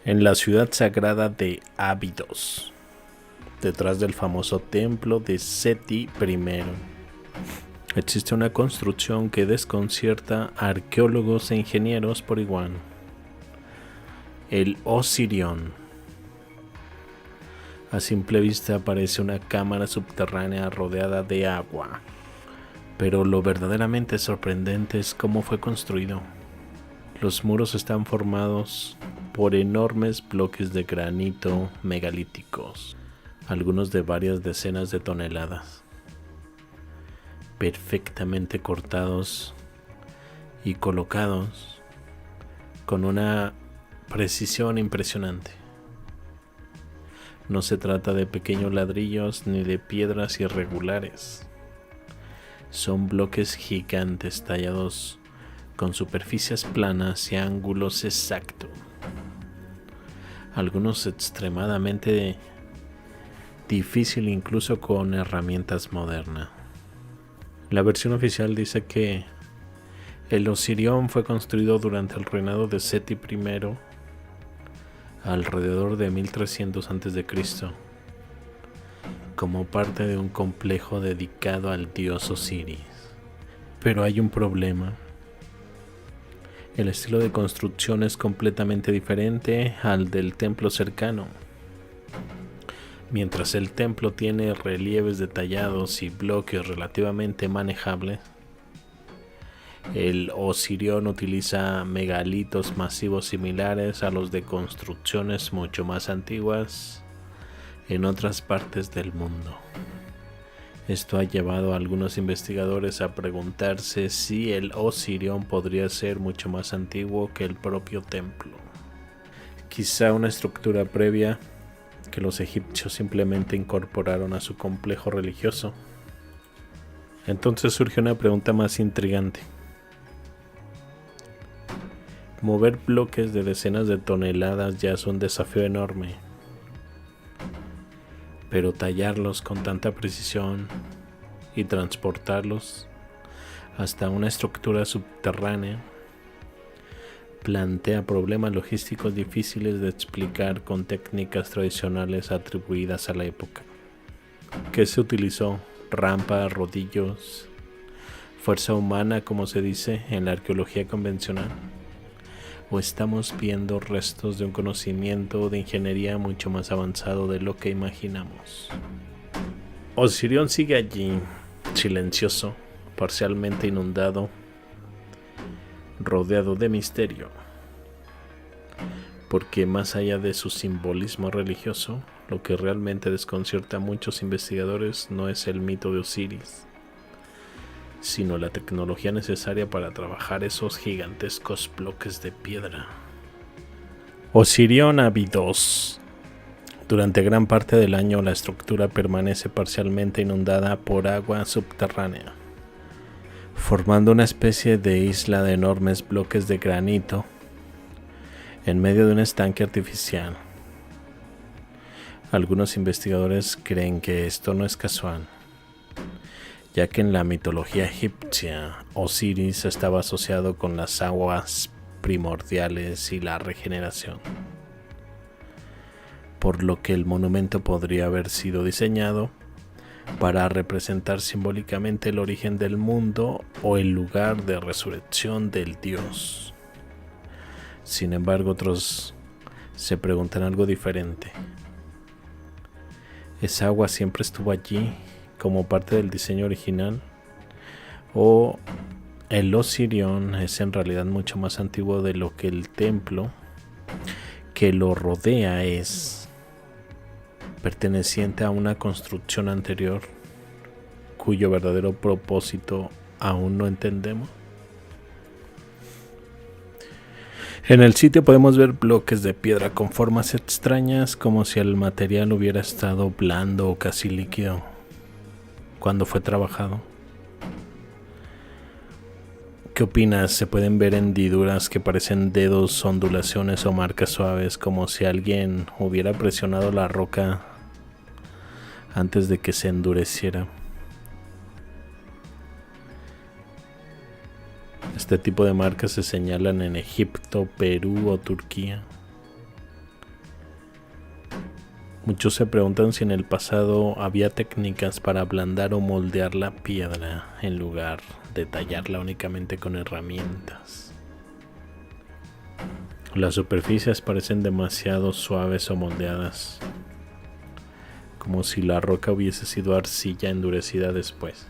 En la ciudad sagrada de Abidos, detrás del famoso templo de Seti I, existe una construcción que desconcierta a arqueólogos e ingenieros por igual: el Osirion. A simple vista parece una cámara subterránea rodeada de agua, pero lo verdaderamente sorprendente es cómo fue construido. Los muros están formados por enormes bloques de granito megalíticos, algunos de varias decenas de toneladas, perfectamente cortados y colocados con una precisión impresionante. No se trata de pequeños ladrillos ni de piedras irregulares. Son bloques gigantes tallados con superficies planas y ángulos exactos, algunos extremadamente difícil incluso con herramientas modernas. La versión oficial dice que el Osirion fue construido durante el reinado de Seti I, alrededor de 1300 a.C., como parte de un complejo dedicado al dios Osiris. Pero hay un problema. El estilo de construcción es completamente diferente al del templo cercano. Mientras el templo tiene relieves detallados y bloques relativamente manejables, el Osirion utiliza megalitos masivos similares a los de construcciones mucho más antiguas en otras partes del mundo. Esto ha llevado a algunos investigadores a preguntarse si el Osirion podría ser mucho más antiguo que el propio templo. Quizá una estructura previa que los egipcios simplemente incorporaron a su complejo religioso. Entonces surge una pregunta más intrigante. Mover bloques de decenas de toneladas ya es un desafío enorme, pero tallarlos con tanta precisión y transportarlos hasta una estructura subterránea plantea problemas logísticos difíciles de explicar con técnicas tradicionales atribuidas a la época. ¿Qué se utilizó? ¿Rampa, rodillos, fuerza humana, como se dice en la arqueología convencional? ¿O estamos viendo restos de un conocimiento de ingeniería mucho más avanzado de lo que imaginamos? Osirion sigue allí, silencioso, parcialmente inundado, rodeado de misterio, porque más allá de su simbolismo religioso, lo que realmente desconcierta a muchos investigadores no es el mito de Osiris, sino la tecnología necesaria para trabajar esos gigantescos bloques de piedra. Osirion Abidos. Durante gran parte del año la estructura permanece parcialmente inundada por agua subterránea, formando una especie de isla de enormes bloques de granito en medio de un estanque artificial. Algunos investigadores creen que esto no es casual, ya que en la mitología egipcia Osiris estaba asociado con las aguas primordiales y la regeneración, por lo que el monumento podría haber sido diseñado para representar simbólicamente el origen del mundo o el lugar de resurrección del dios. Sin embargo, otros se preguntan algo diferente. ¿Esa agua siempre estuvo allí como parte del diseño original? ¿O el Osirion es en realidad mucho más antiguo de lo que el templo que lo rodea es, perteneciente a una construcción anterior cuyo verdadero propósito aún no entendemos? En el sitio podemos ver bloques de piedra con formas extrañas, como si el material hubiera estado blando o casi líquido cuando fue trabajado. ¿Qué opinas? Se pueden ver hendiduras que parecen dedos, ondulaciones o marcas suaves, como si alguien hubiera presionado la roca antes de que se endureciera. Este tipo de marcas se señalan en Egipto, Perú o Turquía. Muchos se preguntan si en el pasado había técnicas para ablandar o moldear la piedra en lugar de tallarla únicamente con herramientas. Las superficies parecen demasiado suaves o moldeadas, como si la roca hubiese sido arcilla endurecida después.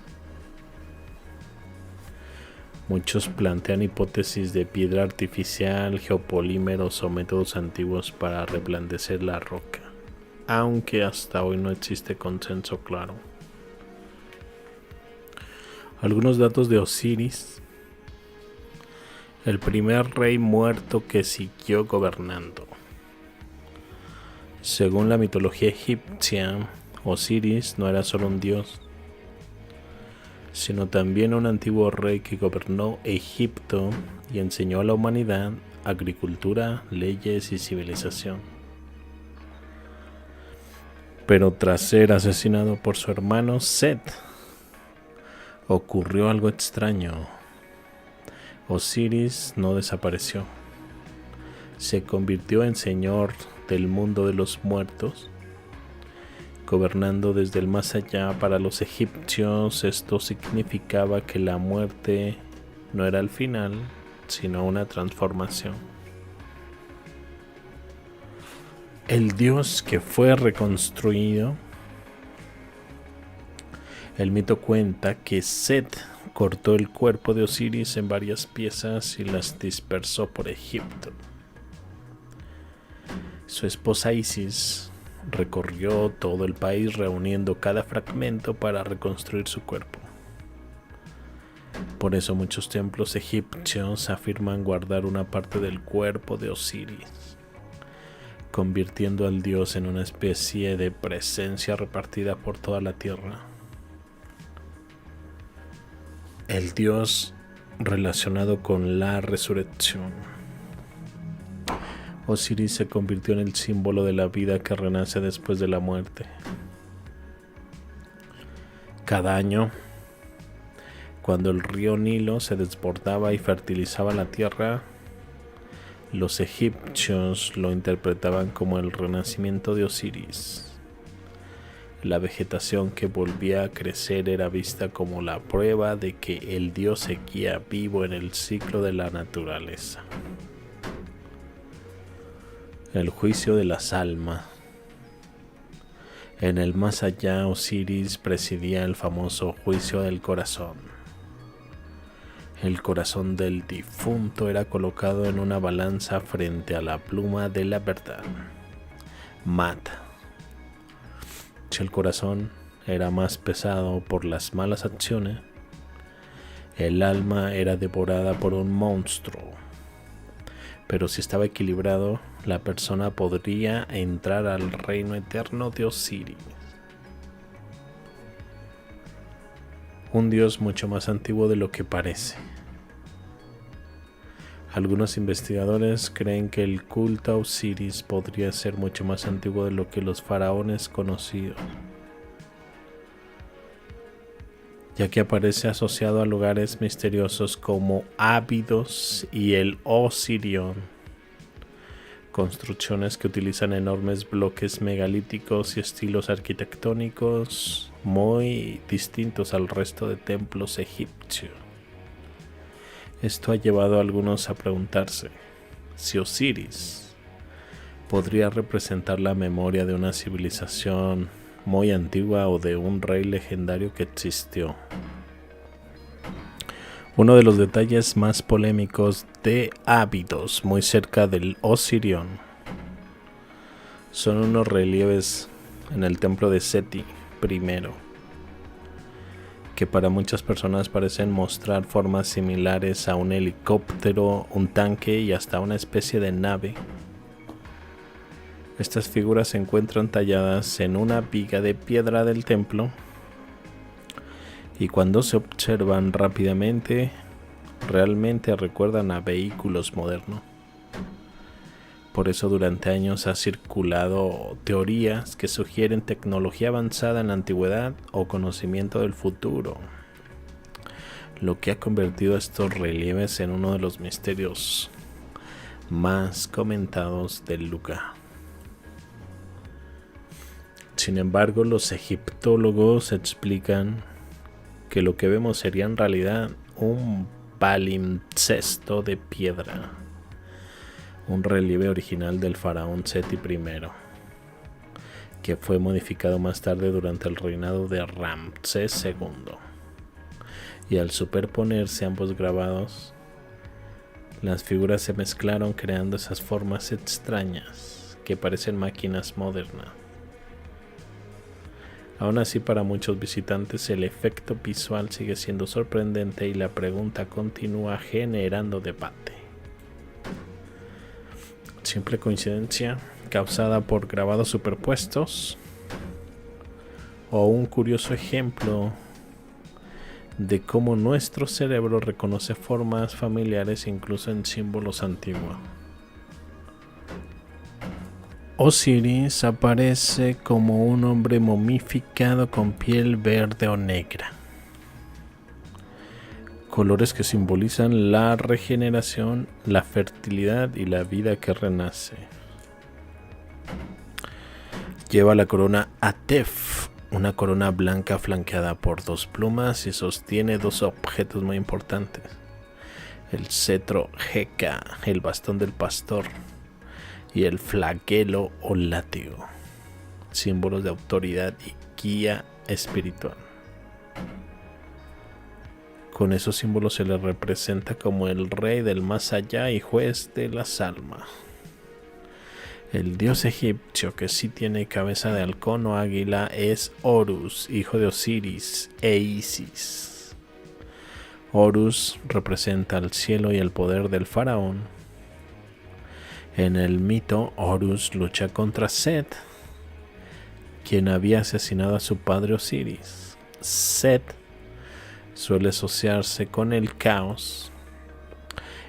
Muchos plantean hipótesis de piedra artificial, geopolímeros o métodos antiguos para reblandecer la roca, aunque hasta hoy no existe consenso claro. Algunos datos de Osiris, el primer rey muerto que siguió gobernando. Según la mitología egipcia, Osiris no era solo un dios, sino también un antiguo rey que gobernó Egipto y enseñó a la humanidad agricultura, leyes y civilización. Pero tras ser asesinado por su hermano Set, ocurrió algo extraño. Osiris no desapareció. Se convirtió en señor del mundo de los muertos, gobernando desde el más allá. Para los egipcios esto significaba que la muerte no era el final, sino una transformación. El dios que fue reconstruido. El mito cuenta que Set cortó el cuerpo de Osiris en varias piezas y las dispersó por Egipto. Su esposa Isis recorrió todo el país reuniendo cada fragmento para reconstruir su cuerpo. Por eso muchos templos egipcios afirman guardar una parte del cuerpo de Osiris, convirtiendo al dios en una especie de presencia repartida por toda la tierra. El dios relacionado con la resurrección. Osiris se convirtió en el símbolo de la vida que renace después de la muerte. Cada año, cuando el río Nilo se desbordaba y fertilizaba la tierra, los egipcios lo interpretaban como el renacimiento de Osiris. La vegetación que volvía a crecer era vista como la prueba de que el dios seguía vivo en el ciclo de la naturaleza. El juicio de las almas. En el más allá, Osiris presidía el famoso juicio del corazón. El corazón del difunto era colocado en una balanza frente a la pluma de la verdad. Mata. Si el corazón era más pesado por las malas acciones, el alma era devorada por un monstruo. Pero si estaba equilibrado, la persona podría entrar al reino eterno de Osiris. Un dios mucho más antiguo de lo que parece. Algunos investigadores creen que el culto a Osiris podría ser mucho más antiguo de lo que los faraones conocidos, ya que aparece asociado a lugares misteriosos como Abidos y el Osirion, construcciones que utilizan enormes bloques megalíticos y estilos arquitectónicos muy distintos al resto de templos egipcios. Esto ha llevado a algunos a preguntarse si Osiris podría representar la memoria de una civilización muy antigua o de un rey legendario que existió. Uno de los detalles más polémicos de Abidos, muy cerca del Osirion, son unos relieves en el templo de Seti I, que para muchas personas parecen mostrar formas similares a un helicóptero, un tanque y hasta una especie de nave. Estas figuras se encuentran talladas en una viga de piedra del templo y cuando se observan rápidamente, realmente recuerdan a vehículos modernos. Por eso durante años ha circulado teorías que sugieren tecnología avanzada en la antigüedad o conocimiento del futuro, lo que ha convertido estos relieves en uno de los misterios más comentados del lugar. Sin embargo, los egiptólogos explican que lo que vemos sería en realidad un palimpsesto de piedra, un relieve original del faraón Seti I, que fue modificado más tarde durante el reinado de Ramsés II. Y al superponerse ambos grabados, las figuras se mezclaron creando esas formas extrañas que parecen máquinas modernas. Aún así, para muchos visitantes el efecto visual sigue siendo sorprendente y la pregunta continúa generando debate. ¿Simple coincidencia causada por grabados superpuestos? ¿O un curioso ejemplo de cómo nuestro cerebro reconoce formas familiares incluso en símbolos antiguos? Osiris aparece como un hombre momificado con piel verde o negra, colores que simbolizan la regeneración, la fertilidad y la vida que renace. Lleva la corona Atef, una corona blanca flanqueada por 2 plumas, y sostiene 2 objetos muy importantes: el cetro Heka, el bastón del pastor, y el flagelo o látigo, símbolos de autoridad y guía espiritual. Con esos símbolos se le representa como el rey del más allá y juez de las almas. El dios egipcio que sí tiene cabeza de halcón o águila es Horus, hijo de Osiris e Isis. Horus representa el cielo y el poder del faraón. En el mito, Horus lucha contra Set, quien había asesinado a su padre Osiris. Set suele asociarse con el caos,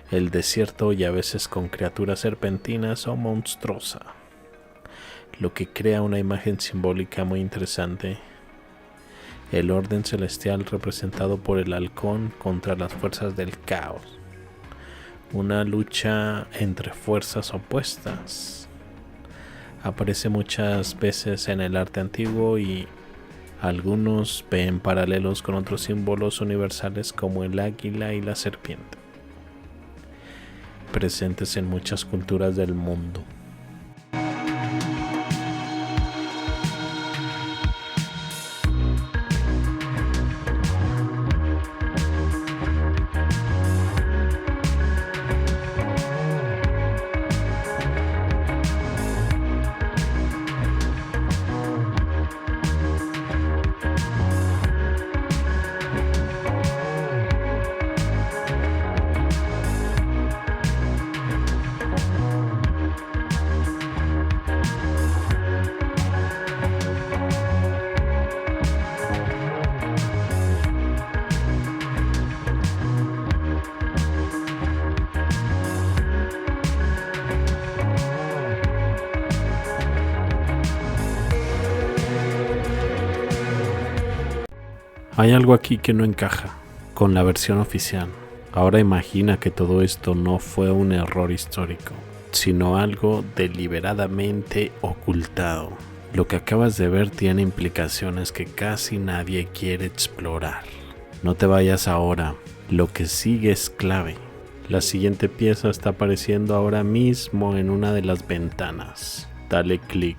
el desierto y a veces con criaturas serpentinas o monstruosas, lo que crea una imagen simbólica muy interesante. El orden celestial representado por el halcón contra las fuerzas del caos, una lucha entre fuerzas opuestas. Aparece muchas veces en el arte antiguo y algunos ven paralelos con otros símbolos universales como el águila y la serpiente, presentes en muchas culturas del mundo. Hay algo aquí que no encaja con la versión oficial. Ahora imagina que todo esto no fue un error histórico, sino algo deliberadamente ocultado. Lo que acabas de ver tiene implicaciones que casi nadie quiere explorar. No te vayas ahora, lo que sigue es clave. La siguiente pieza está apareciendo ahora mismo en una de las ventanas. Dale clic.